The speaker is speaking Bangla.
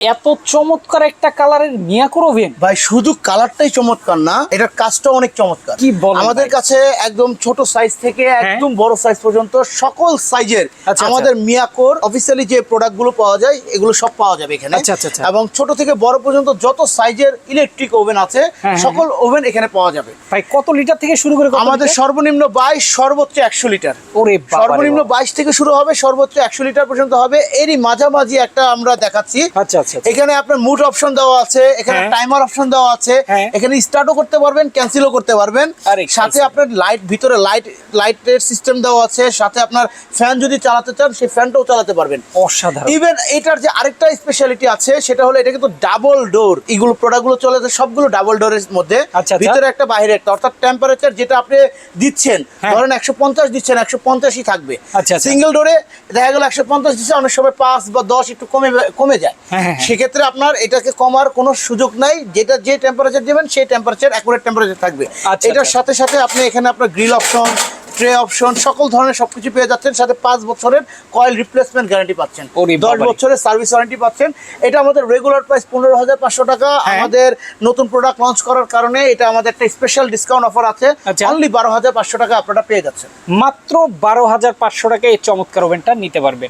এত চমৎকার একটা কালারের মিয়াকোর ওভেন ভাই শুধু কালারটাই চমৎকার না, এটার কাজটা অনেক চমৎকার। কি বলেন আমাদের ভাই? কাছে একদম ছোট সাইজ থেকে একদম বড় সাইজ পর্যন্ত সকল সাইজের আচ্ছা, আমাদের মিয়াকোর অফিসিয়ালি যে প্রোডাক্ট গুলো পাওয়া যায় এগুলো সব পাওয়া যাবে এখানে। আচ্ছা, আচ্ছা, আচ্ছা। এবং ছোট থেকে বড় পর্যন্ত যত সাইজের ইলেকট্রিক ওভেন আছে সকল ওভেন এখানে পাওয়া যাবে। ভাই কত লিটার থেকে শুরু করে কত আমাদের লিটার? সর্বনিম্ন 22, সর্বোচ্চ 100 লিটার। ওরে বাবা রে সর্বনিম্ন বাবা। 22 থেকে শুরু হবে, সর্বোচ্চ 100 লিটার পর্যন্ত হবে। এরই মাঝামাঝি একটা আমরা দেখাচ্ছি। আচ্ছা আচ্ছা আচ্ছা। এখানে আপনার মুড অপশন দেওয়া আছে, এখানে টাইমার অপশন দেওয়া আছে, হ্যাঁ। এখানে স্টার্টও করতে পারবেন, ক্যান্সেলও করতে পারবেন। আরে সাথে খাইছে। আপনার লাইট, ভিতরে লাইটের সিস্টেম দেওয়া আছে, সাথে আপনার ফ্যান যদি চালাতে চান সেই ফ্যানটাও চালাতে পারবেন। অসাধারণ। ইভেন এটার যে আরেকটা স্পেশালিটি আছে সেটা হলো এটা কিন্তু ডাবল ডোর। এগুলো প্রোডাক্টগুলো চলে যায় সবগুলো ডাবল ডোরের মধ্যে, আচ্ছা, আচ্ছা। ভিতরে একটা বাইরে একটা, অর্থাৎ টেম্পারেচার যেটা আপনি দিচ্ছেন ধরেন 150 দিচ্ছেন, 150ই থাকবে। আচ্ছা, আচ্ছা। সিঙ্গেল ডোরে দেখা গেল 150 দিচ্ছে, অনেক সময় 5 বা 10 একটু কমে যায়। হ্যাঁ। সেক্ষেত্রে আপনার এটাকে কমার কোনো সুযোগ নাই, যেটা যে টেম্পারেচার দেবেন সেই টেম্পারেচার অ্যাকুরেট টেম্পারেচার থাকবে। আচ্ছা, এটার আচ্ছা। সাথে সাথে আপনি এখানে আপনার গ্রিল অপশন, ট্রে অপশন, সকল ধরনের সবকিছু পেয়ে যাচ্ছেন। সাথে 5 বছরের কয়েল রিপ্লেসমেন্ট গ্যারান্টি পাচ্ছেন, ওরে 10 বাবারে। বছরের সার্ভিস ওয়ারেন্টি পাচ্ছেন। এটা আমাদের রেগুলার প্রাইস 15,500 টাকা। আমাদের নতুন প্রোডাক্ট লঞ্চ করার কারণে এটা আমাদের একটা স্পেশাল ডিসকাউন্ট অফার আছে, আচ্ছা। অনলি 12,500 টাকা আপনারা পেয়ে যাচ্ছেন। মাত্র 12,500 টাকায় এই চমৎকার ওভেনটা নিতে পারবেন।